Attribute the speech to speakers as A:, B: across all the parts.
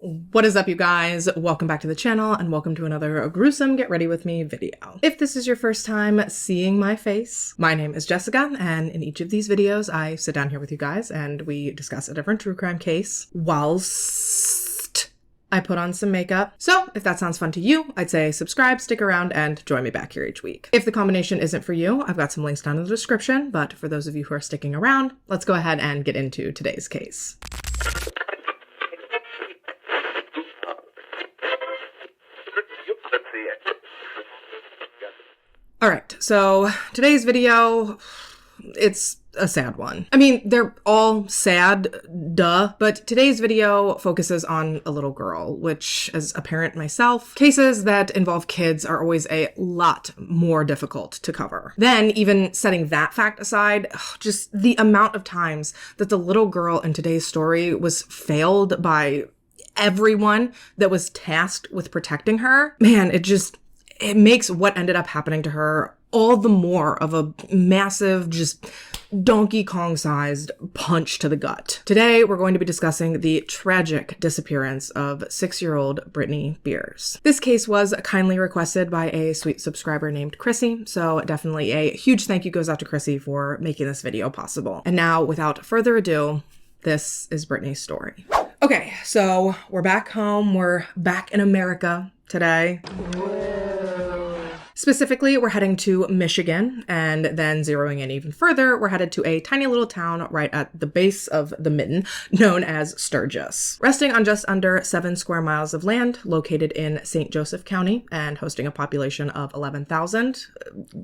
A: What is up, you guys? Welcome back to the channel and welcome to another gruesome Get Ready With Me video. If this is your first time seeing my face, my name is Jessica, and in each of these videos I sit down here with you guys and we discuss a different true crime case whilst I put on some makeup. So if that sounds fun to you, I'd say subscribe, stick around, and join me back here each week. If the combination isn't for you, I've got some links down in the description, but for those of you who are sticking around, let's go ahead and get into today's case. All right, so today's video, it's a sad one. I mean, they're all sad, duh, but today's video focuses on a little girl, which, as a parent myself, cases that involve kids are always a lot more difficult to cover. Then, even setting that fact aside, just the amount of times that the little girl in today's story was failed by everyone that was tasked with protecting her, man, it makes what ended up happening to her all the more of a massive, just Donkey Kong-sized punch to the gut. Today, we're going to be discussing the tragic disappearance of 6-year-old Brittney Beers. This case was kindly requested by a sweet subscriber named Chrissy, so definitely a huge thank you goes out to Chrissy for making this video possible. And now, without further ado, this is Brittney's story. Okay, so we're back home. We're back in America today. Specifically, we're heading to Michigan, and then zeroing in even further, we're headed to a tiny little town right at the base of the mitten, known as Sturgis. Resting on just under 7 square miles of land, located in St. Joseph County, and hosting a population of 11,000,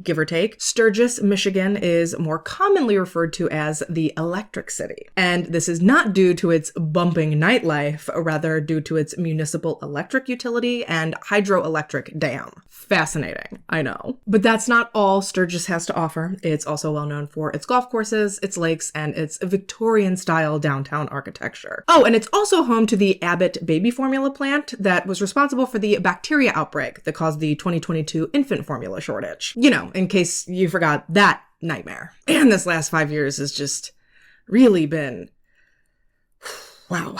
A: give or take, Sturgis, Michigan is more commonly referred to as the Electric City. And this is not due to its bumping nightlife, rather due to its municipal electric utility and hydroelectric dam. Fascinating, I know. But that's not all Sturgis has to offer. It's also well known for its golf courses, its lakes, and its Victorian-style downtown architecture. Oh, and it's also home to the Abbott baby formula plant that was responsible for the bacteria outbreak that caused the 2022 infant formula shortage. You know, in case you forgot that nightmare. And this last 5 years has just really been... wow.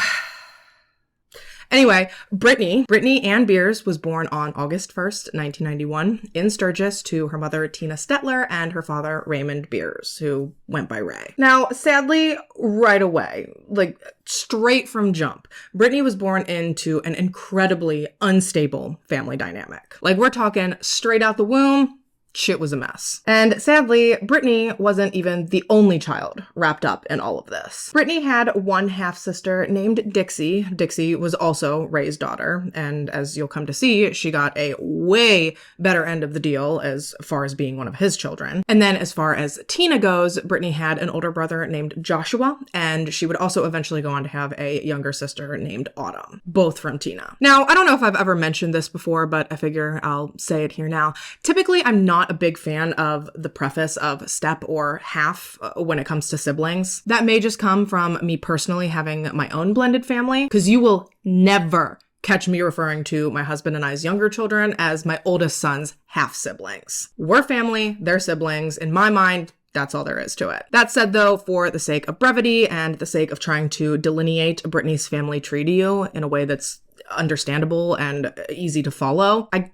A: Anyway, Brittney Ann Beers was born on August 1st, 1991 in Sturgis to her mother, Tina Stetler, and her father, Raymond Beers, who went by Ray. Now, sadly, right away, like straight from jump, Brittney was born into an incredibly unstable family dynamic. Like, we're talking straight out the womb, shit was a mess. And sadly, Brittney wasn't even the only child wrapped up in all of this. Brittney had one half-sister named Dixie. Dixie was also Ray's daughter, and as you'll come to see, she got a way better end of the deal as far as being one of his children. And then as far as Tina goes, Brittney had an older brother named Joshua, and she would also eventually go on to have a younger sister named Autumn, both from Tina. Now, I don't know if I've ever mentioned this before, but I figure I'll say it here now. Typically, I'm not a big fan of the preface of step or half when it comes to siblings. That may just come from me personally having my own blended family, because you will never catch me referring to my husband and I's younger children as my oldest son's half-siblings. We're family, they're siblings. In my mind, that's all there is to it. That said, though, for the sake of brevity and the sake of trying to delineate Brittney's family tree to you in a way that's understandable and easy to follow, I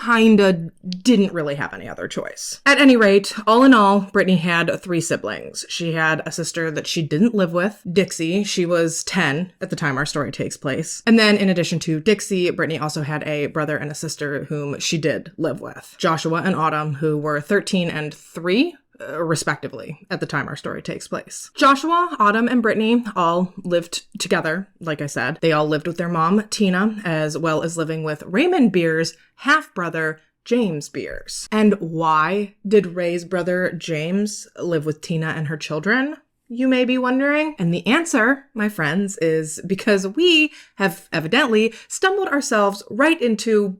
A: kinda didn't really have any other choice. At any rate, all in all, Brittney had 3 siblings. She had a sister that she didn't live with, Dixie. She was 10 at the time our story takes place. And then in addition to Dixie, Brittney also had a brother and a sister whom she did live with, Joshua and Autumn, who were 13 and 3, respectively, at the time our story takes place. Joshua, Autumn, and Brittney all lived together, like I said. They all lived with their mom, Tina, as well as living with Raymond Beers' half-brother, James Beers. And why did Ray's brother, James, live with Tina and her children? You may be wondering. And the answer, my friends, is because we have evidently stumbled ourselves right into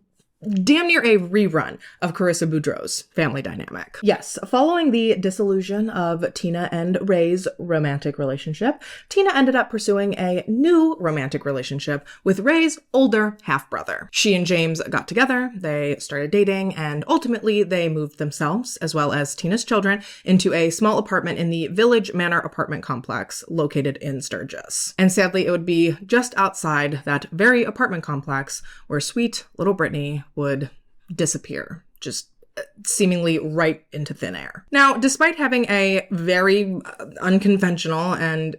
A: damn near a rerun of Carissa Boudreau's family dynamic. Yes, following the dissolution of Tina and Ray's romantic relationship, Tina ended up pursuing a new romantic relationship with Ray's older half-brother. She and James got together, they started dating, and ultimately they moved themselves, as well as Tina's children, into a small apartment in the Village Manor apartment complex located in Sturgis. And sadly, it would be just outside that very apartment complex where sweet little Brittney would disappear, just seemingly right into thin air. Now, despite having a very unconventional and,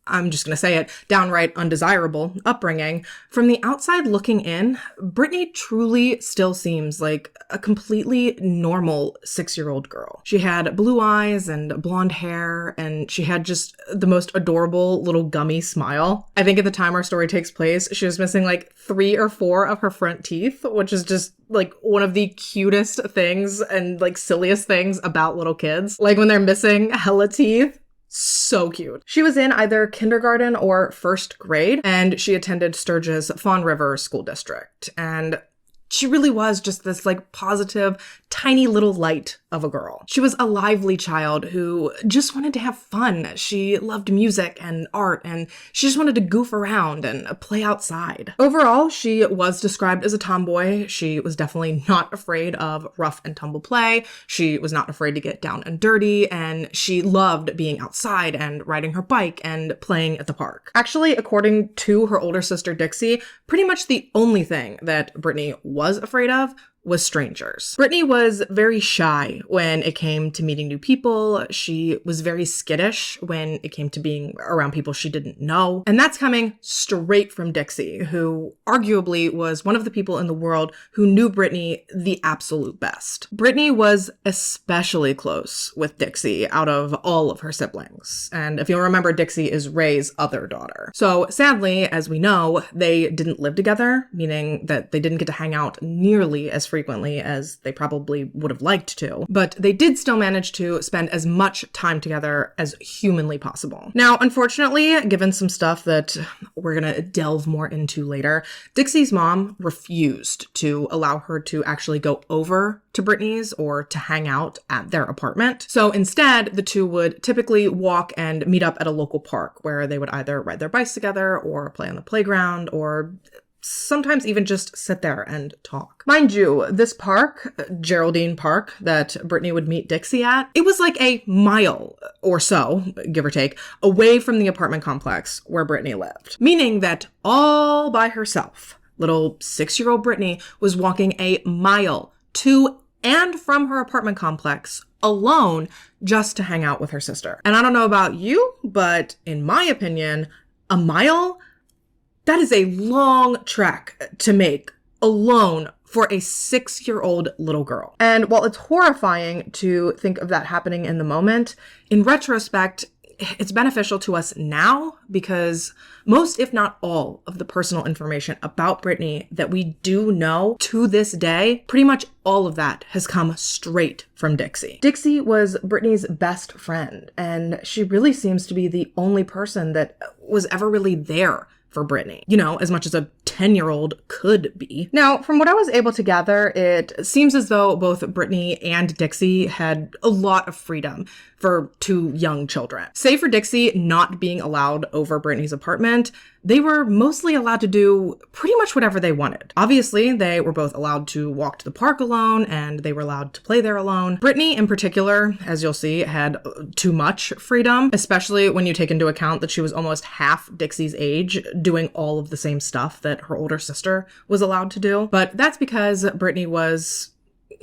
A: I'm just going to say it, downright undesirable upbringing, from the outside looking in, Brittney truly still seems like a completely normal 6-year-old girl. She had blue eyes and blonde hair, and she had just the most adorable little gummy smile. I think at the time our story takes place, she was missing like 3 or 4 of her front teeth, which is just like one of the cutest things and like silliest things about little kids. Like when they're missing hella teeth. So cute. She was in either kindergarten or first grade, and she attended Sturgis Fawn River School District. And she really was just this like positive, tiny little light of a girl. She was a lively child who just wanted to have fun. She loved music and art, and she just wanted to goof around and play outside. Overall, she was described as a tomboy. She was definitely not afraid of rough and tumble play. She was not afraid to get down and dirty, and she loved being outside and riding her bike and playing at the park. Actually, according to her older sister Dixie, pretty much the only thing that Brittney was afraid of was strangers. Brittney was very shy when it came to meeting new people. She was very skittish when it came to being around people she didn't know. And that's coming straight from Dixie, who arguably was one of the people in the world who knew Brittney the absolute best. Brittney was especially close with Dixie out of all of her siblings. And if you'll remember, Dixie is Ray's other daughter. So sadly, as we know, they didn't live together, meaning that they didn't get to hang out nearly as frequently as they probably would have liked to, but they did still manage to spend as much time together as humanly possible. Now, unfortunately, given some stuff that we're gonna delve more into later, Dixie's mom refused to allow her to actually go over to Brittney's or to hang out at their apartment. So instead, the two would typically walk and meet up at a local park where they would either ride their bikes together or play on the playground or sometimes even just sit there and talk. Mind you, this park, Geraldine Park, that Brittney would meet Dixie at, it was like a mile or so, give or take, away from the apartment complex where Brittney lived. Meaning that all by herself, little 6-year-old Brittney was walking a mile to and from her apartment complex alone just to hang out with her sister. And I don't know about you, but in my opinion, a mile, that is a long trek to make alone for a 6-year-old little girl. And while it's horrifying to think of that happening in the moment, in retrospect, it's beneficial to us now because most, if not all, of the personal information about Brittney that we do know to this day, pretty much all of that has come straight from Dixie. Dixie was Brittney's best friend, and she really seems to be the only person that was ever really there for Brittney, you know, as much as a 10-year-old could be. Now, from what I was able to gather, it seems as though both Brittney and Dixie had a lot of freedom for 2 young children. Save for Dixie not being allowed over Brittney's apartment, they were mostly allowed to do pretty much whatever they wanted. Obviously, they were both allowed to walk to the park alone, and they were allowed to play there alone. Brittney, in particular, as you'll see, had too much freedom, especially when you take into account that she was almost half Dixie's age, doing all of the same stuff that her older sister was allowed to do. But that's because Brittney was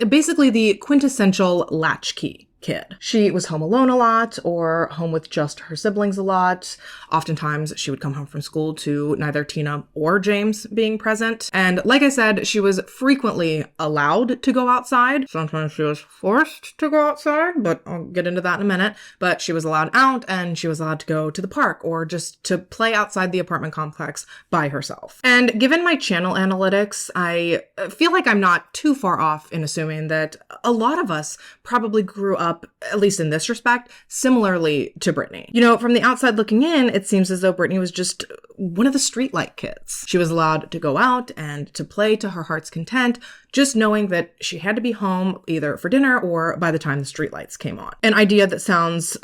A: basically the quintessential latchkey kid. She was home alone a lot or home with just her siblings a lot. Oftentimes she would come home from school to neither Tina or James being present. And like I said, she was frequently allowed to go outside. Sometimes she was forced to go outside, but I'll get into that in a minute. But she was allowed out and she was allowed to go to the park or just to play outside the apartment complex by herself. And given my channel analytics, I feel like I'm not too far off in assuming that a lot of us probably grew up up, at least in this respect, similarly to Brittney. You know, from the outside looking in, it seems as though Brittney was just one of the streetlight kids. She was allowed to go out and to play to her heart's content, just knowing that she had to be home either for dinner or by the time the streetlights came on. An idea that sounds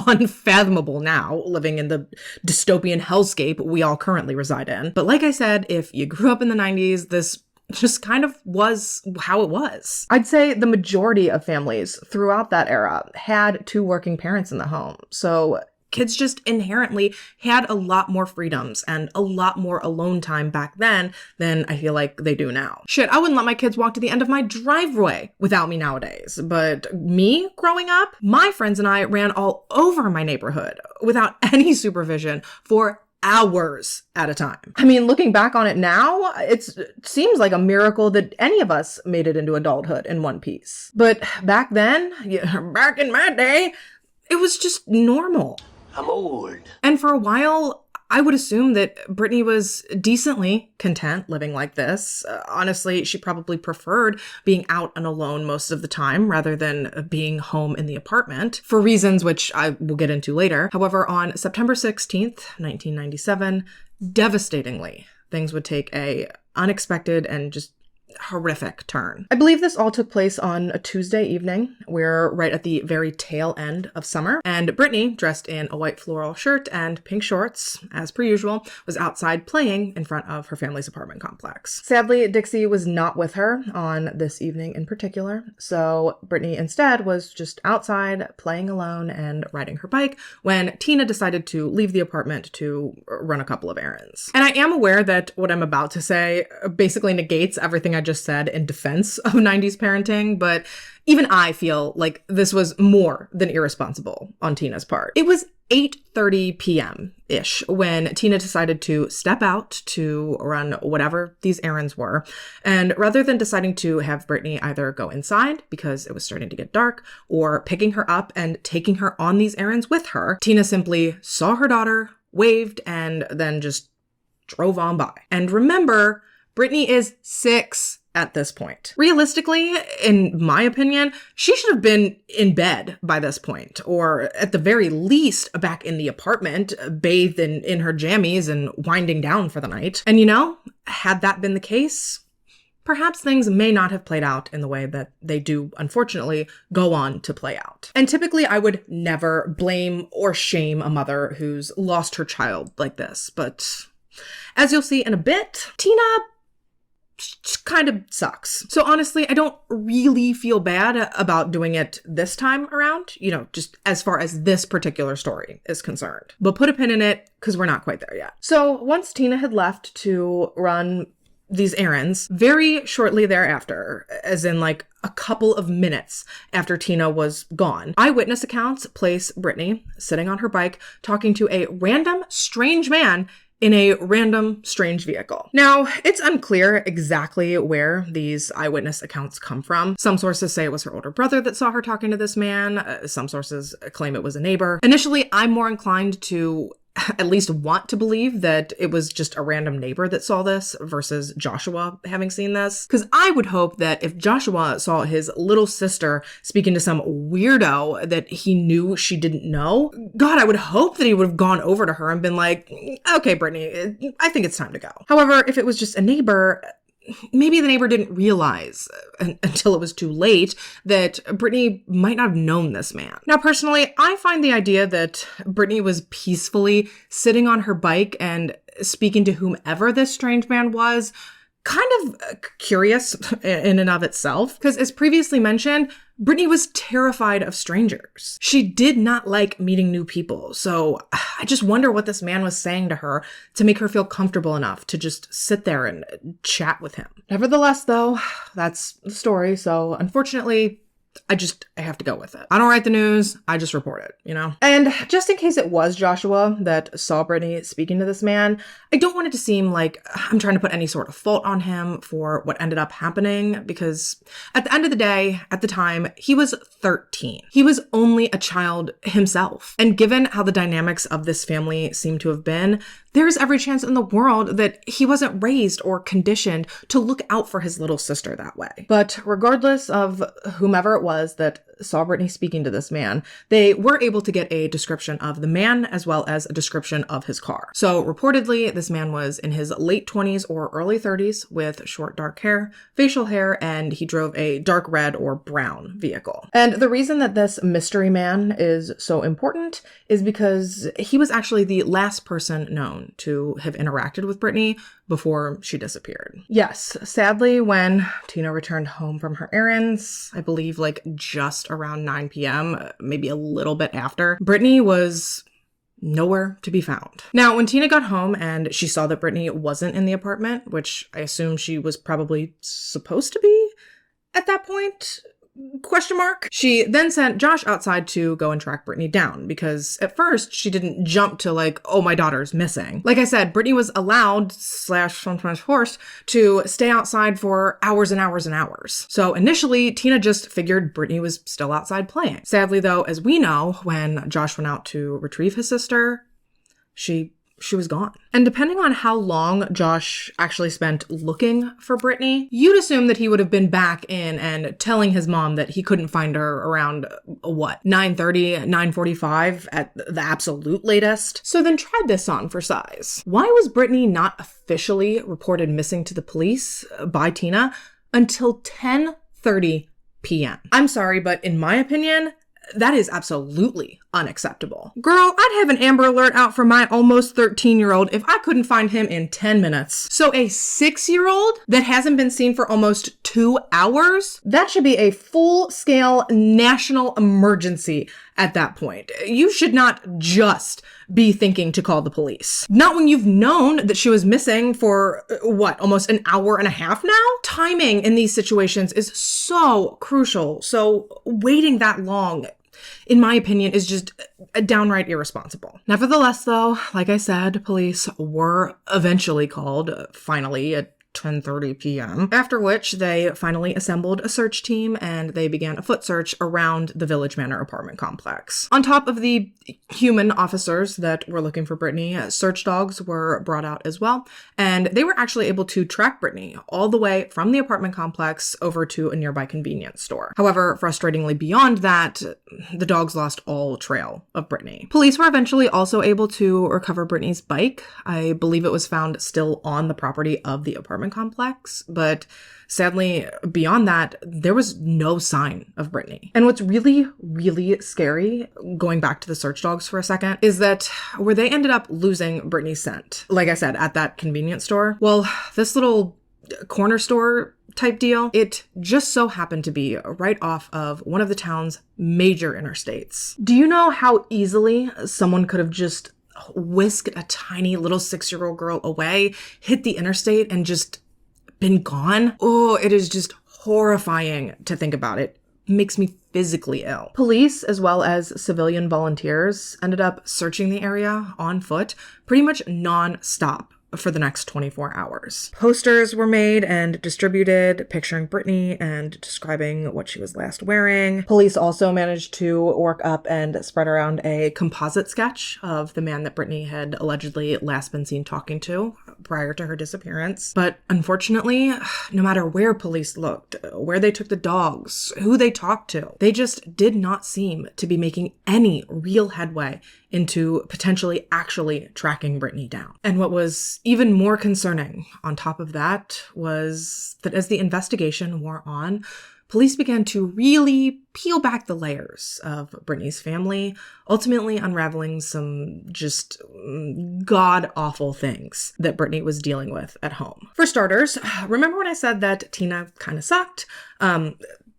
A: unfathomable now, living in the dystopian hellscape we all currently reside in. But like I said, if you grew up in the 90s, this just kind of was how it was. I'd say the majority of families throughout that era had two working parents in the home. So kids just inherently had a lot more freedoms and a lot more alone time back then than I feel like they do now. Shit, I wouldn't let my kids walk to the end of my driveway without me nowadays. But me growing up, my friends and I ran all over my neighborhood without any supervision for hours at a time. I mean, looking back on it now, it seems like a miracle that any of us made it into adulthood in one piece. But back then, back in my day, it was just normal.
B: I'm old.
A: And for a while, I would assume that Brittney was decently content living like this. Honestly, she probably preferred being out and alone most of the time rather than being home in the apartment for reasons which I will get into later. However, on September 16th, 1997, devastatingly, things would take a unexpected and just horrific turn. I believe this all took place on a Tuesday evening. We're right at the very tail end of summer, and Brittney, dressed in a white floral shirt and pink shorts, as per usual, was outside playing in front of her family's apartment complex. Sadly, Dixie was not with her on this evening in particular, so Brittney instead was just outside playing alone and riding her bike when Tina decided to leave the apartment to run a couple of errands. And I am aware that what I'm about to say basically negates everything I just said in defense of 90s parenting, but even I feel like this was more than irresponsible on Tina's part. It was 8:30 p.m.-ish when Tina decided to step out to run whatever these errands were. And rather than deciding to have Brittney either go inside because it was starting to get dark or picking her up and taking her on these errands with her, Tina simply saw her daughter, waved, and then just drove on by. And remember, Brittney is 6 at this point. Realistically, in my opinion, she should have been in bed by this point, or at the very least back in the apartment, bathed in her jammies and winding down for the night. And you know, had that been the case, perhaps things may not have played out in the way that they do, unfortunately, go on to play out. And typically, I would never blame or shame a mother who's lost her child like this, but as you'll see in a bit, Tina kind of sucks. So honestly, I don't really feel bad about doing it this time around, you know, just as far as this particular story is concerned. But put a pin in it because we're not quite there yet. So once Tina had left to run these errands, very shortly thereafter, as in like a couple of minutes after Tina was gone, eyewitness accounts place Brittney sitting on her bike talking to a random strange man in a random, strange vehicle. Now, it's unclear exactly where these eyewitness accounts come from. Some sources say it was her older brother that saw her talking to this man. Some sources claim it was a neighbor. Initially, I'm more inclined to at least want to believe that it was just a random neighbor that saw this versus Joshua having seen this. Because I would hope that if Joshua saw his little sister speaking to some weirdo that he knew she didn't know, God, I would hope that he would have gone over to her and been like, okay, Brittney, I think it's time to go. However, if it was just a neighbor, maybe the neighbor didn't realize until it was too late that Brittney might not have known this man. Now, personally, I find the idea that Brittney was peacefully sitting on her bike and speaking to whomever this strange man was kind of curious in and of itself, because as previously mentioned, Brittney was terrified of strangers. She did not like meeting new people, so I just wonder what this man was saying to her to make her feel comfortable enough to just sit there and chat with him. Nevertheless, though, that's the story, so unfortunately, I have to go with it. I don't write the news, I just report it, you know? And just in case it was Joshua that saw Brittney speaking to this man, I don't want it to seem like I'm trying to put any sort of fault on him for what ended up happening, because at the end of the day, at the time, he was 13. He was only a child himself. And given how the dynamics of this family seem to have been, there's every chance in the world that he wasn't raised or conditioned to look out for his little sister that way. But regardless of whomever it was that saw Brittney speaking to this man, they were able to get a description of the man as well as a description of his car. So reportedly, this man was in his late 20s or early 30s with short dark hair, facial hair, and he drove a dark red or brown vehicle. And the reason that this mystery man is so important is because he was actually the last person known to have interacted with Brittney before she disappeared. Yes, sadly, when Tina returned home from her errands, I believe like just around 9 p.m., maybe a little bit after, Brittney was nowhere to be found. Now, when Tina got home and she saw that Brittney wasn't in the apartment, which I assume she was probably supposed to be at that point, she then sent Josh outside to go and track Brittney down because at first she didn't jump to like, oh, my daughter's missing. Like I said, Brittney was allowed / sometimes forced to stay outside for hours and hours and hours. So initially, Tina just figured Brittney was still outside playing. Sadly, though, as we know, when Josh went out to retrieve his sister, she was gone. And depending on how long Josh actually spent looking for Brittney, you'd assume that he would have been back in and telling his mom that he couldn't find her around, 9:30, 9:45 at the absolute latest. So then try this on for size. Why was Brittney not officially reported missing to the police by Tina until 10:30 p.m.? I'm sorry, but in my opinion, that is absolutely unacceptable. Girl, I'd have an Amber Alert out for my almost 13-year-old if I couldn't find him in 10 minutes. So a 6-year-old that hasn't been seen for almost 2 hours? That should be a full-scale national emergency at that point. You should not just be thinking to call the police. Not when you've known that she was missing for, almost an hour and a half now? Timing in these situations is so crucial. So waiting that long, in my opinion, is just downright irresponsible. Nevertheless, though, like I said, police were eventually called, finally, at 10:30 p.m., after which they finally assembled a search team and they began a foot search around the Village Manor apartment complex. On top of the human officers that were looking for Brittney, search dogs were brought out as well, and they were actually able to track Brittney all the way from the apartment complex over to a nearby convenience store. However, frustratingly beyond that, the dogs lost all trail of Brittney. Police were eventually also able to recover Brittney's bike. I believe it was found still on the property of the apartment complex, but sadly, beyond that, there was no sign of Brittney. And what's really, really scary, going back to the search dogs for a second, is that where they ended up losing Brittney's scent, like I said, at that convenience store, well, this little corner store type deal, it just so happened to be right off of one of the town's major interstates. Do you know how easily someone could have just whisked a tiny little 6-year-old girl away, hit the interstate, and just been gone? Oh, it is just horrifying to think about. It makes me physically ill. Police, as well as civilian volunteers, ended up searching the area on foot pretty much non-stop for the next 24 hours. Posters were made and distributed picturing Brittney and describing what she was last wearing. Police also managed to work up and spread around a composite sketch of the man that Brittney had allegedly last been seen talking to prior to her disappearance. But unfortunately, no matter where police looked, where they took the dogs, who they talked to, they just did not seem to be making any real headway into potentially actually tracking Brittney down. And what was even more concerning on top of that was that as the investigation wore on, police began to really peel back the layers of Brittney's family, ultimately unraveling some just god-awful things that Brittney was dealing with at home. For starters, remember when I said that Tina kind of sucked?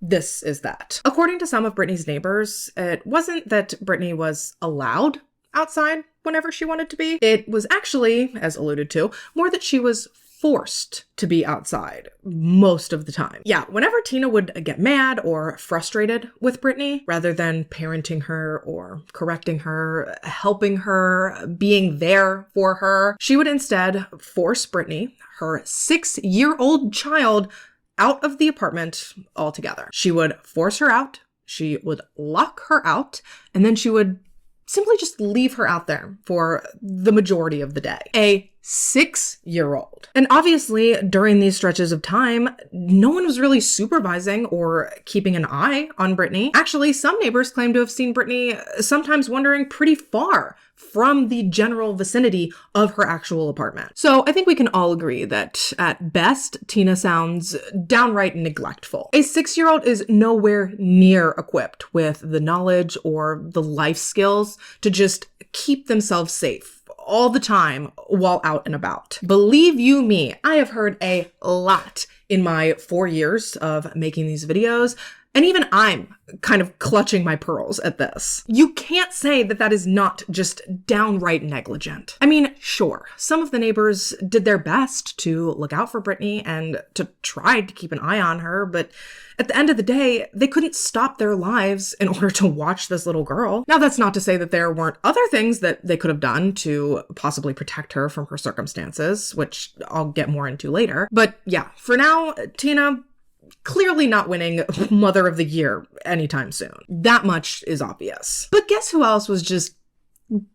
A: This is that. According to some of Brittney's neighbors, it wasn't that Brittney was allowed outside whenever she wanted to be. It was actually, as alluded to, more that she was forced to be outside most of the time. Yeah, whenever Tina would get mad or frustrated with Brittney, rather than parenting her or correcting her, helping her, being there for her, she would instead force Brittney, her 6-year-old child, out of the apartment altogether. She would force her out, she would lock her out, and then she would simply just leave her out there for the majority of the day. A 6-year-old. And obviously, during these stretches of time, no one was really supervising or keeping an eye on Brittney. Actually, some neighbors claim to have seen Brittney sometimes wandering pretty far from the general vicinity of her actual apartment. So I think we can all agree that at best, Tina sounds downright neglectful. A 6-year-old is nowhere near equipped with the knowledge or the life skills to just keep themselves safe all the time while out and about. Believe you me, I have heard a lot in my 4 years of making these videos, and even I'm kind of clutching my pearls at this. You can't say that that is not just downright negligent. I mean, sure, some of the neighbors did their best to look out for Brittney and to try to keep an eye on her, but at the end of the day, they couldn't stop their lives in order to watch this little girl. Now, that's not to say that there weren't other things that they could have done to possibly protect her from her circumstances, which I'll get more into later. But yeah, for now, Tina clearly not winning Mother of the Year anytime soon. That much is obvious. But guess who else was just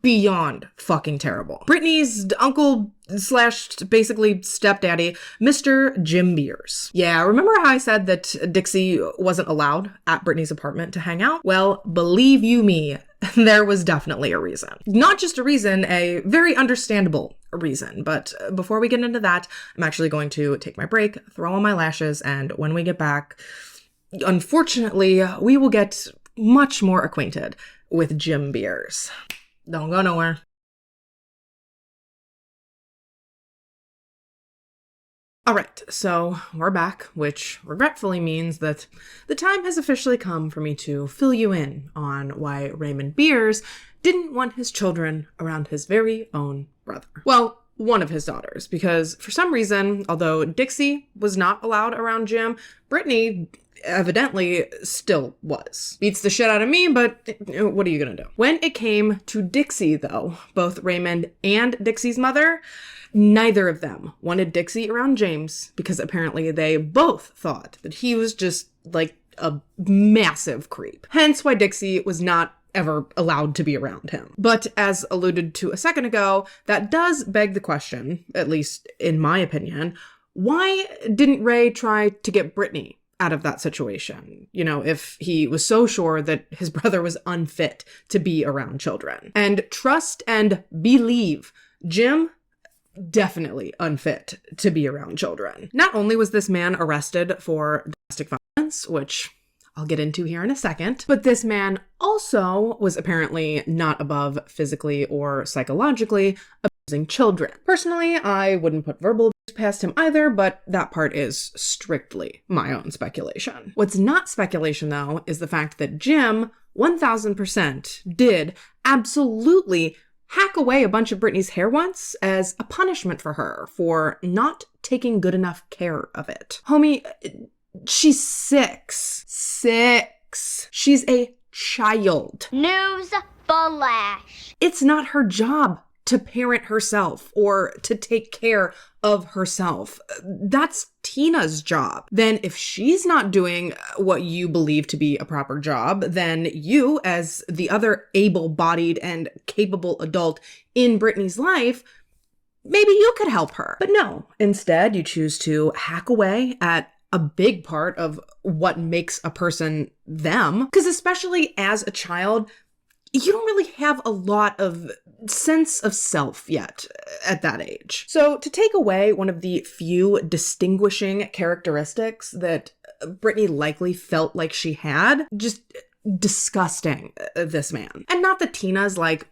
A: beyond fucking terrible? Brittney's uncle slash basically stepdaddy, Mr. Jim Beers. Yeah, remember how I said that Dixie wasn't allowed at Brittney's apartment to hang out? Well, believe you me, there was definitely a reason. Not just a reason, a very understandable reason. But before we get into that, I'm actually going to take my break, throw on my lashes, and when we get back, unfortunately, we will get much more acquainted with Jim Beers. Don't go nowhere. All right, so we're back, which regretfully means that the time has officially come for me to fill you in on why Raymond Beers didn't want his children around his very own brother. Well, one of his daughters, because for some reason, although Dixie was not allowed around Jim, Brittney evidently still was. Beats the shit out of me, but what are you gonna do? When it came to Dixie, though, both Raymond and Dixie's mother, neither of them wanted Dixie around James because apparently they both thought that he was just like a massive creep. Hence why Dixie was not ever allowed to be around him. But as alluded to a second ago, that does beg the question, at least in my opinion, why didn't Ray try to get Brittney out of that situation? You know, if he was so sure that his brother was unfit to be around children. And trust and believe, Jim definitely unfit to be around children. Not only was this man arrested for domestic violence, which I'll get into here in a second, but this man also was apparently not above physically or psychologically abusing children. Personally, I wouldn't put verbal abuse past him either, but that part is strictly my own speculation. What's not speculation, though, is the fact that Jim 1000% did absolutely hack away a bunch of Brittney's hair once as a punishment for her for not taking good enough care of it. Homie, she's 6. 6. She's a child.
B: News flash.
A: It's not her job to parent herself or to take care of herself. That's Tina's job. Then if she's not doing what you believe to be a proper job, then you, as the other able-bodied and capable adult in Brittney's life, maybe you could help her. But no, instead you choose to hack away at a big part of what makes a person them. Because especially as a child, you don't really have a lot of sense of self yet at that age. So to take away one of the few distinguishing characteristics that Brittney likely felt like she had, just disgusting, this man. And not that Tina's like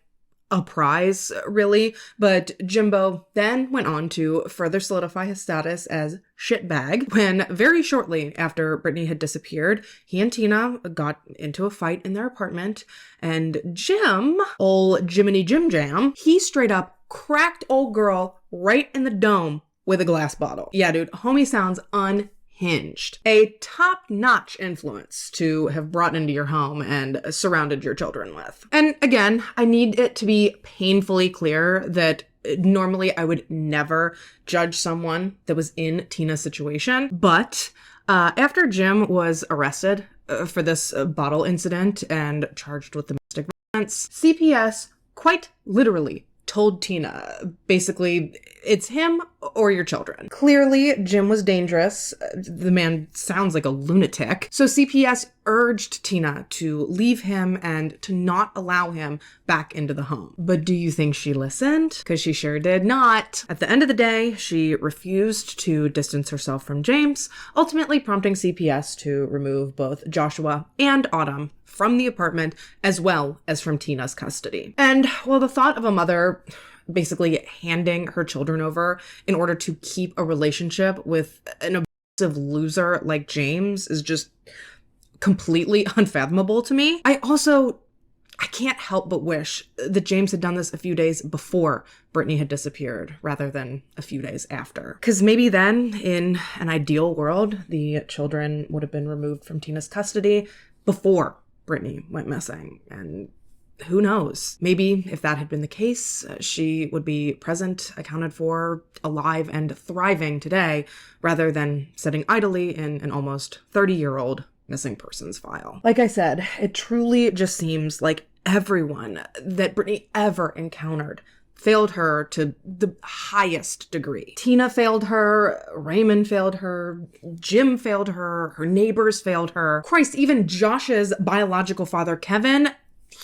A: a prize, really, but Jimbo then went on to further solidify his status as shitbag when very shortly after Brittney had disappeared, he and Tina got into a fight in their apartment, and Jim, old Jiminy Jim Jam, he straight up cracked old girl right in the dome with a glass bottle. Yeah, dude, homie sounds unhinged. A top-notch influence to have brought into your home and surrounded your children with. And again, I need it to be painfully clear that normally I would never judge someone that was in Tina's situation, but after Jim was arrested for this bottle incident and charged with domestic violence, CPS quite literally told Tina, basically, it's him or your children. Clearly, Jim was dangerous. The man sounds like a lunatic. So CPS urged Tina to leave him and to not allow him back into the home. But do you think she listened? Because she sure did not. At the end of the day, she refused to distance herself from James, ultimately prompting CPS to remove both Joshua and Autumn from the apartment, as well as from Tina's custody. And while the thought of a mother basically handing her children over in order to keep a relationship with an abusive loser like James is just completely unfathomable to me, I can't help but wish that James had done this a few days before Brittney had disappeared rather than a few days after. Because maybe then, in an ideal world, the children would have been removed from Tina's custody before Brittney went missing. And who knows? Maybe if that had been the case, she would be present, accounted for, alive, and thriving today, rather than sitting idly in an almost 30-year-old missing persons file. Like I said, it truly just seems like everyone that Brittney ever encountered failed her to the highest degree. Tina failed her, Raymond failed her, Jim failed her, her neighbors failed her. Christ, even Josh's biological father, Kevin,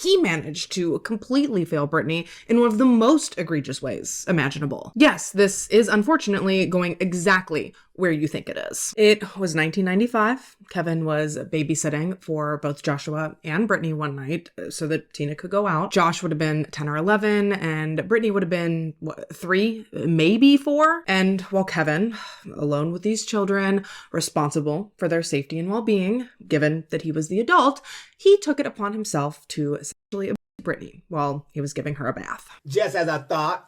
A: he managed to completely fail Brittney in one of the most egregious ways imaginable. Yes, this is unfortunately going exactly where you think it is. It was 1995. Kevin was babysitting for both Joshua and Brittney one night so that Tina could go out. Josh would have been 10 or 11, and Brittney would have been, 3, maybe 4? And while Kevin, alone with these children, responsible for their safety and well-being, given that he was the adult, he took it upon himself to essentially abuse Brittney while he was giving her a bath.
C: Just as I thought.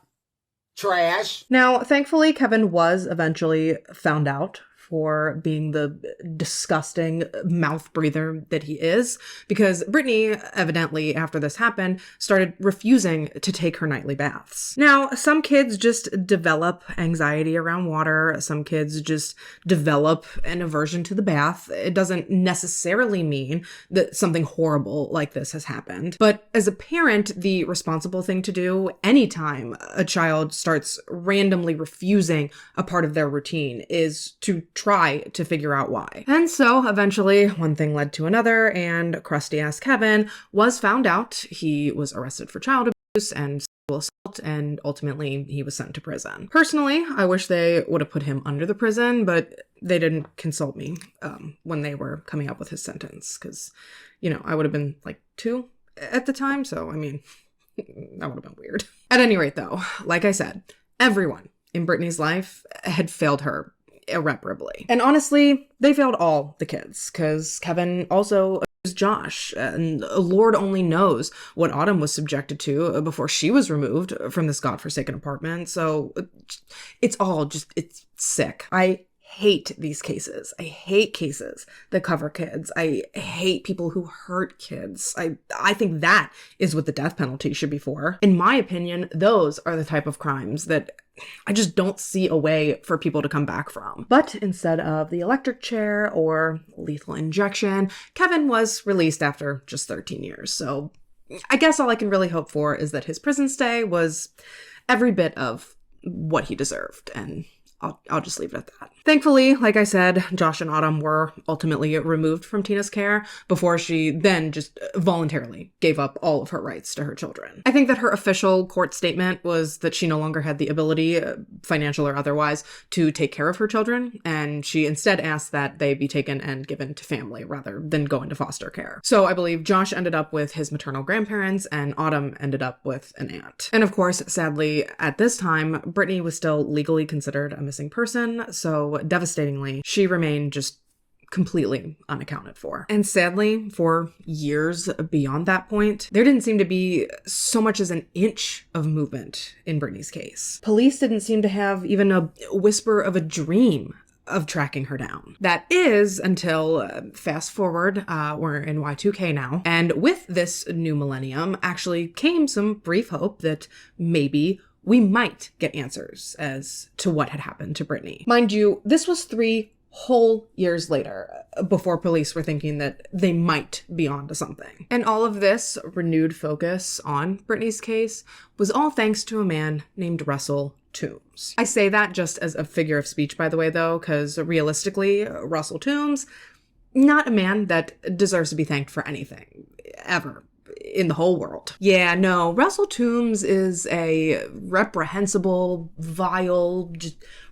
C: Trash.
A: Now, thankfully, Kevin was eventually found out for being the disgusting mouth breather that he is, because Brittney, evidently, after this happened, started refusing to take her nightly baths. Now, some kids just develop anxiety around water. Some kids just develop an aversion to the bath. It doesn't necessarily mean that something horrible like this has happened. But as a parent, the responsible thing to do anytime a child starts randomly refusing a part of their routine is to try to figure out why. And so eventually one thing led to another, and crusty ass Kevin was found out. He was arrested for child abuse and sexual assault, and ultimately he was sent to prison. Personally, I wish they would have put him under the prison, but they didn't consult me when they were coming up with his sentence, because, I would have been like 2 at the time, so I mean, that would have been weird. At any rate though, like I said, everyone in Brittney's life had failed her irreparably. And honestly, they failed all the kids, because Kevin also abused Josh, and Lord only knows what Autumn was subjected to before she was removed from this godforsaken apartment. So it's sick. I hate these cases. I hate cases that cover kids. I hate people who hurt kids. I think that is what the death penalty should be for. In my opinion, those are the type of crimes that I just don't see a way for people to come back from. But instead of the electric chair or lethal injection, Kevin was released after just 13 years. So I guess all I can really hope for is that his prison stay was every bit of what he deserved, and I'll just leave it at that. Thankfully, like I said, Josh and Autumn were ultimately removed from Tina's care before she then just voluntarily gave up all of her rights to her children. I think that her official court statement was that she no longer had the ability, financial or otherwise, to take care of her children, and she instead asked that they be taken and given to family rather than go into foster care. So I believe Josh ended up with his maternal grandparents, and Autumn ended up with an aunt. And of course, sadly, at this time, Brittney was still legally considered a missing person, so devastatingly, she remained just completely unaccounted for. And sadly, for years beyond that point, there didn't seem to be so much as an inch of movement in Brittney's case. Police didn't seem to have even a whisper of a dream of tracking her down. That is until, fast forward, we're in Y2K now, and with this new millennium actually came some brief hope that maybe we might get answers as to what had happened to Brittney. Mind you, this was 3 whole years later, before police were thinking that they might be onto something. And all of this renewed focus on Britney's case was all thanks to a man named Russell Toombs. I say that just as a figure of speech, by the way, though, because realistically, Russell Toombs, not a man that deserves to be thanked for anything, ever, in the whole world. Yeah, no, Russell Toombs is a reprehensible, vile,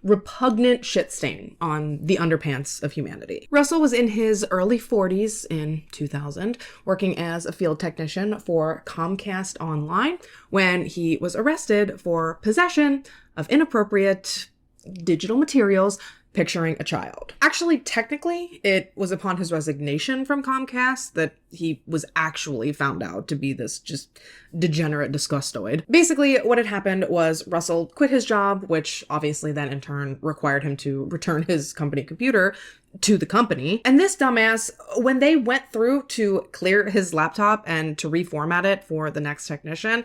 A: repugnant shit stain on the underpants of humanity. Russell was in his early 40s in 2000, working as a field technician for Comcast Online when he was arrested for possession of inappropriate digital materials picturing a child. Actually, technically, it was upon his resignation from Comcast that he was actually found out to be this just degenerate disgustoid. Basically, what had happened was Russell quit his job, which obviously then in turn required him to return his company computer to the company. And this dumbass, when they went through to clear his laptop and to reformat it for the next technician,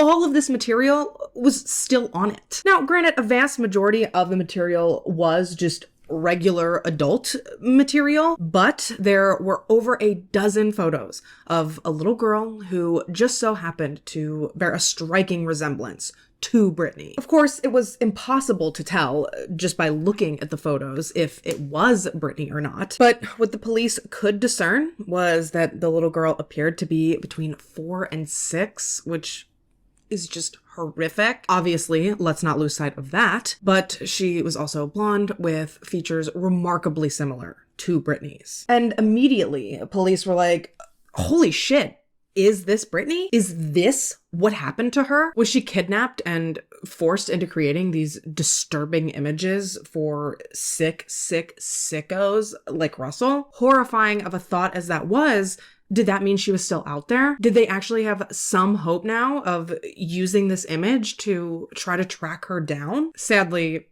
A: all of this material was still on it. Now, granted, a vast majority of the material was just regular adult material, but there were over a dozen photos of a little girl who just so happened to bear a striking resemblance to Britney. Of course, it was impossible to tell just by looking at the photos if it was Britney or not. But what the police could discern was that the little girl appeared to be between 4 and 6, which is just horrific. Obviously, let's not lose sight of that. But she was also blonde with features remarkably similar to Britney's. And immediately, police were like, holy shit, is this Britney? Is this what happened to her? Was she kidnapped and forced into creating these disturbing images for sick sickos like Russell? Horrifying of a thought as that was, did that mean she was still out there? Did they actually have some hope now of using this image to try to track her down? Sadly,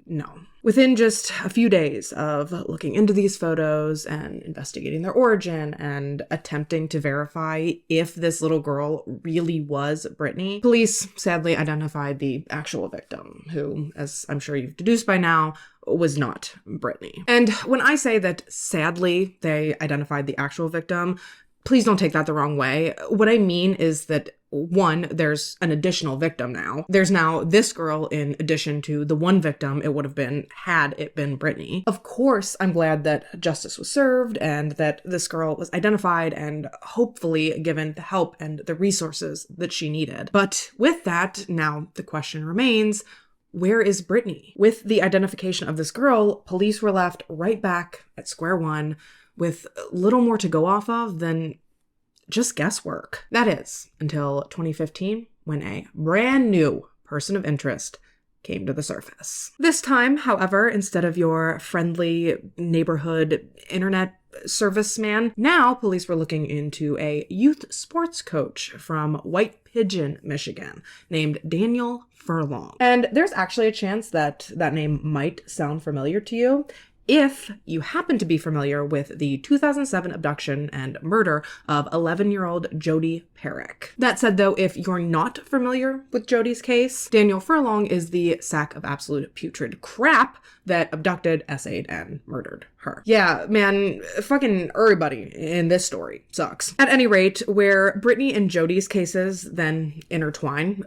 A: no. Within just a few days of looking into these photos and investigating their origin and attempting to verify if this little girl really was Britney, police sadly identified the actual victim, who, as I'm sure you've deduced by now, was not Britney. And when I say that sadly they identified the actual victim, please don't take that the wrong way. What I mean is that, one, there's an additional victim now. There's now this girl in addition to the one victim it would have been had it been Britney. Of course, I'm glad that justice was served and that this girl was identified and hopefully given the help and the resources that she needed. But with that, now the question remains, where is Britney? With the identification of this girl, police were left right back at square one with little more to go off of than just guesswork. That is, until 2015, when a brand new person of interest came to the surface. This time, however, instead of your friendly neighborhood internet serviceman, now police were looking into a youth sports coach from White Pigeon, Michigan, named Daniel Furlong. And there's actually a chance that that name might sound familiar to you if you happen to be familiar with the 2007 abduction and murder of 11-year-old Jodi Perrick. That said, though, if you're not familiar with Jodi's case, Daniel Furlong is the sack of absolute putrid crap that abducted, essayed, and murdered her. Yeah, man, fucking everybody in this story sucks. At any rate, where Britney and Jodi's cases then intertwine,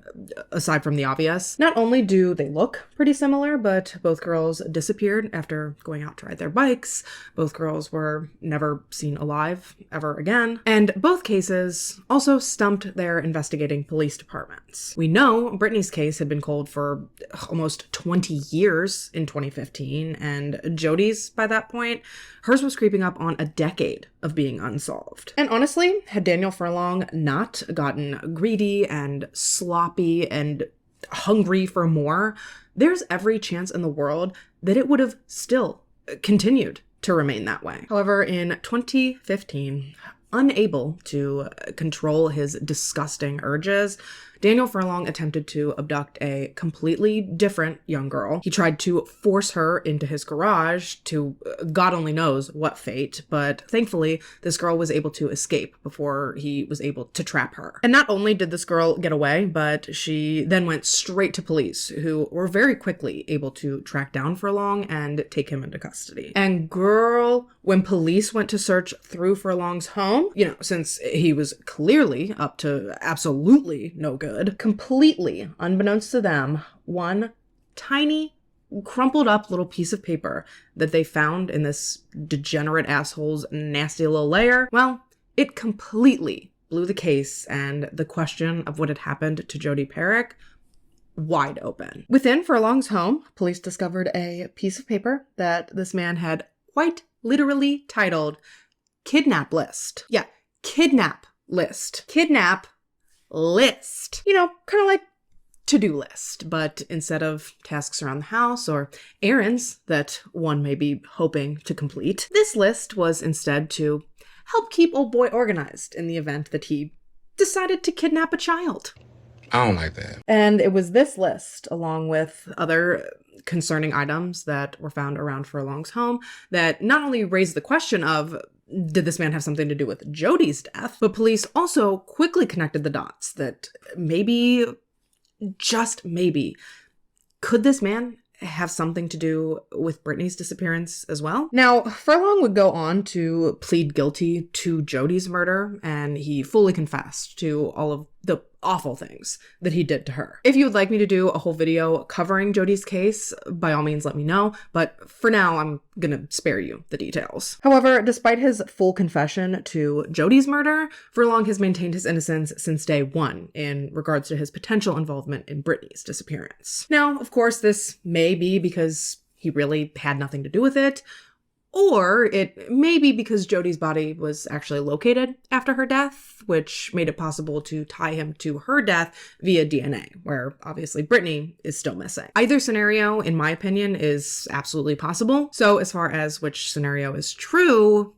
A: aside from the obvious, not only do they look pretty similar, but both girls disappeared after going out to ride their bikes. Both girls were never seen alive ever again. And both cases also stumped their investigating police departments. We know Britney's case had been cold for almost 20 years in 2015, and Jodi's, by that point, hers was creeping up on a decade of being unsolved. And honestly, had Daniel Furlong not gotten greedy and sloppy and hungry for more, there's every chance in the world that it would have still continued to remain that way. However, in 2015, unable to control his disgusting urges, Daniel Furlong attempted to abduct a completely different young girl. He tried to force her into his garage to God only knows what fate, but thankfully this girl was able to escape before he was able to trap her. And not only did this girl get away, but she then went straight to police, who were very quickly able to track down Furlong and take him into custody. And girl, when police went to search through Furlong's home, since he was clearly up to absolutely no good, completely unbeknownst to them, one tiny crumpled up little piece of paper that they found in this degenerate asshole's nasty little lair, well, it completely blew the case and the question of what had happened to Jodi Perrick wide open. Within Furlong's home, police discovered a piece of paper that this man had quite literally titled Kidnap List. Yeah, Kidnap List. Kidnap List. Kind of like to-do list, but instead of tasks around the house or errands that one may be hoping to complete, this list was instead to help keep old boy organized in the event that he decided to kidnap a child.
D: I don't like that.
A: And it was this list, along with other concerning items that were found around Furlong's home, that not only raised the question of, did this man have something to do with Jodi's death, but police also quickly connected the dots that maybe, just maybe, could this man have something to do with Britney's disappearance as well? Now, Furlong would go on to plead guilty to Jodi's murder, and he fully confessed to all of the awful things that he did to her. If you would like me to do a whole video covering Jodi's case, by all means let me know, but for now I'm gonna spare you the details. However, despite his full confession to Jodi's murder, Furlong has maintained his innocence since day one in regards to his potential involvement in Britney's disappearance. Now, of course, this may be because he really had nothing to do with it, or it may be because Jodi's body was actually located after her death, which made it possible to tie him to her death via DNA, where obviously Britney is still missing. Either scenario, in my opinion, is absolutely possible. So as far as which scenario is true,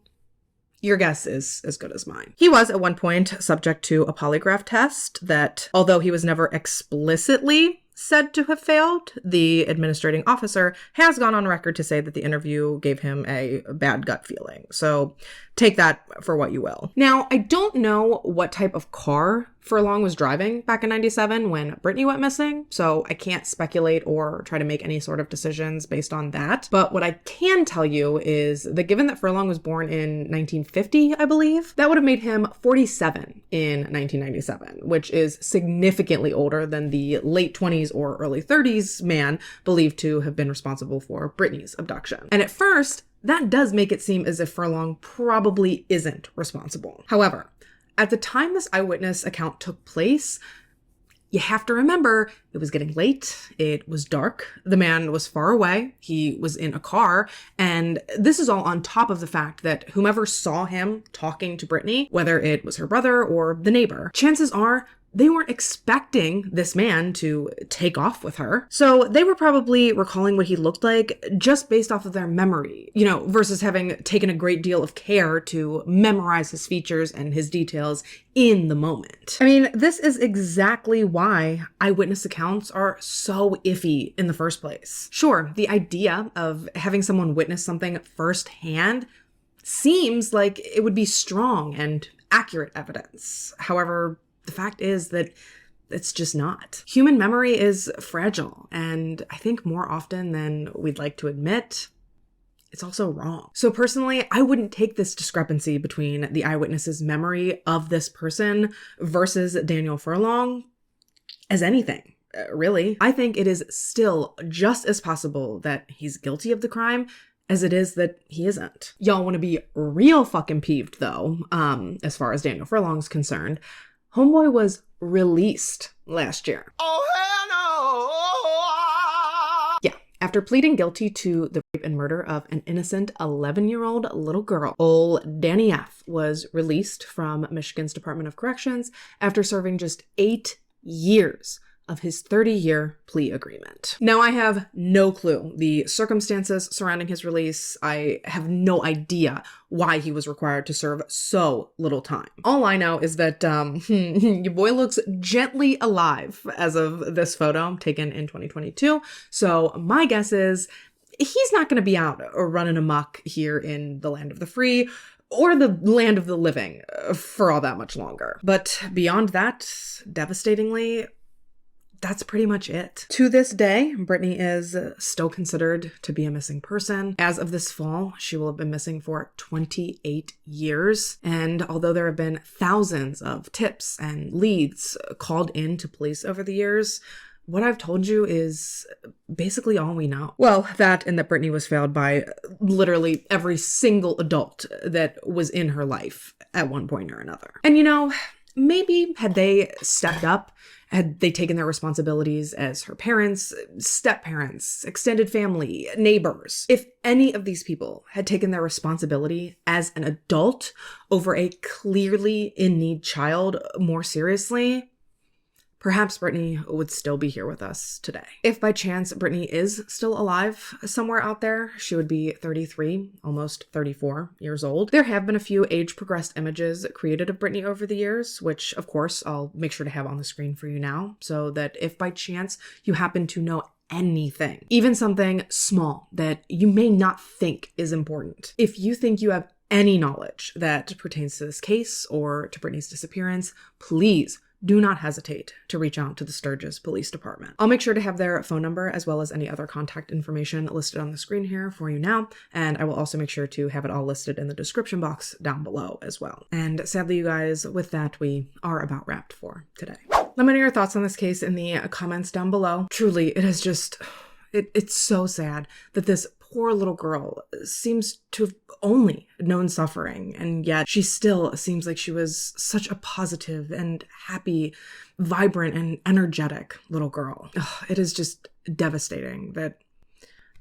A: your guess is as good as mine. He was at one point subject to a polygraph test that, although he was never explicitly said to have failed, the administrating officer has gone on record to say that the interview gave him a bad gut feeling. So take that for what you will. Now, I don't know what type of car Furlong was driving back in 97 when Britney went missing, so I can't speculate or try to make any sort of decisions based on that. But what I can tell you is that given that Furlong was born in 1950, I believe, that would have made him 47 in 1997, which is significantly older than the late 20s or early 30s man believed to have been responsible for Britney's abduction. And at first, that does make it seem as if Furlong probably isn't responsible. However, at the time this eyewitness account took place, you have to remember it was getting late, it was dark, the man was far away, he was in a car, and this is all on top of the fact that whomever saw him talking to Britney, whether it was her brother or the neighbor, chances are they weren't expecting this man to take off with her. So they were probably recalling what he looked like just based off of their memory, versus having taken a great deal of care to memorize his features and his details in the moment. I mean, this is exactly why eyewitness accounts are so iffy in the first place. Sure, the idea of having someone witness something firsthand seems like it would be strong and accurate evidence. However, the fact is that it's just not. Human memory is fragile, and I think more often than we'd like to admit, it's also wrong. So personally, I wouldn't take this discrepancy between the eyewitness's memory of this person versus Daniel Furlong as anything, really. I think it is still just as possible that he's guilty of the crime as it is that he isn't. Y'all want to be real fucking peeved, though, as far as Daniel Furlong's concerned. Homeboy was released last year.
C: Oh, hell no!
A: Yeah, after pleading guilty to the rape and murder of an innocent 11-year-old little girl, old Danny F. was released from Michigan's Department of Corrections after serving just 8 years of his 30-year plea agreement. Now, I have no clue the circumstances surrounding his release. I have no idea why he was required to serve so little time. All I know is that your boy looks gently alive as of this photo taken in 2022. So my guess is he's not going to be out or running amok here in the land of the free or the land of the living for all that much longer. But beyond that, devastatingly, that's pretty much it. To this day, Brittney is still considered to be a missing person. As of this fall, she will have been missing for 28 years. And although there have been thousands of tips and leads called in to police over the years, what I've told you is basically all we know. Well, that and that Brittney was failed by literally every single adult that was in her life at one point or another. And you know, maybe had they stepped up, had they taken their responsibilities as her parents, step-parents, extended family, neighbors, if any of these people had taken their responsibility as an adult over a clearly in-need child more seriously, perhaps Brittney would still be here with us today. If by chance Brittney is still alive somewhere out there, she would be 33, almost 34 years old. There have been a few age-progressed images created of Brittney over the years, which of course I'll make sure to have on the screen for you now, so that if by chance you happen to know anything, even something small that you may not think is important, if you think you have any knowledge that pertains to this case or to Brittney's disappearance, please do not hesitate to reach out to the Sturgis Police Department. I'll make sure to have their phone number as well as any other contact information listed on the screen here for you now, and I will also make sure to have it all listed in the description box down below as well. And sadly, you guys, with that, we are about wrapped for today. Let me know your thoughts on this case in the comments down below. Truly, it is just, it's so sad that this poor little girl seems to have only known suffering, and yet she still seems like she was such a positive and happy, vibrant and energetic little girl. Ugh, it is just devastating that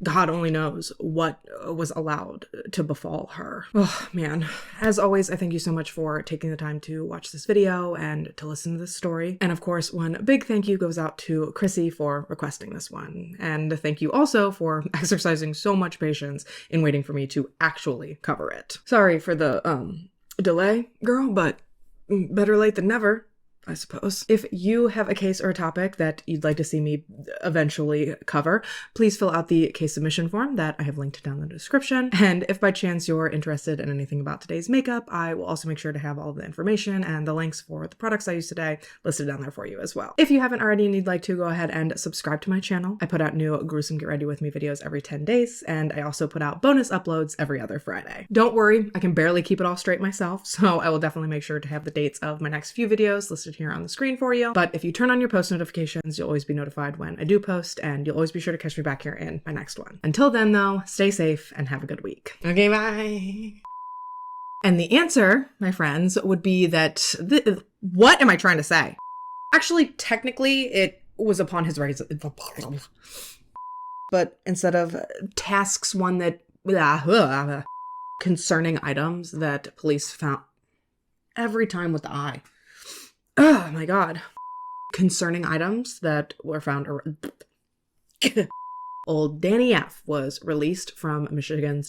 A: God only knows what was allowed to befall her. Oh man. As always, I thank you so much for taking the time to watch this video and to listen to this story. And of course, one big thank you goes out to Chrissy for requesting this one. And thank you also for exercising so much patience in waiting for me to actually cover it. Sorry for the delay, girl, but better late than never, I suppose. If you have a case or a topic that you'd like to see me eventually cover, please fill out the case submission form that I have linked down in the description. And if by chance you're interested in anything about today's makeup, I will also make sure to have all of the information and the links for the products I used today listed down there for you as well. If you haven't already and you'd like to, go ahead and subscribe to my channel. I put out new gruesome Get Ready With Me videos every 10 days, and I also put out bonus uploads every other Friday. Don't worry, I can barely keep it all straight myself, so I will definitely make sure to have the dates of my next few videos listed here on the screen for you. But if you turn on your post notifications, you'll always be notified when I do post, and you'll always be sure to catch me back here in my next one. Until then though, stay safe and have a good week. Okay, bye. And the answer, my friends, would be that what am I trying to say? Actually, technically, it was upon his rise. But instead of tasks one that concerning items that police found every time with the I. Oh my god. Concerning items that were found. Old Danny F. was released from Michigan's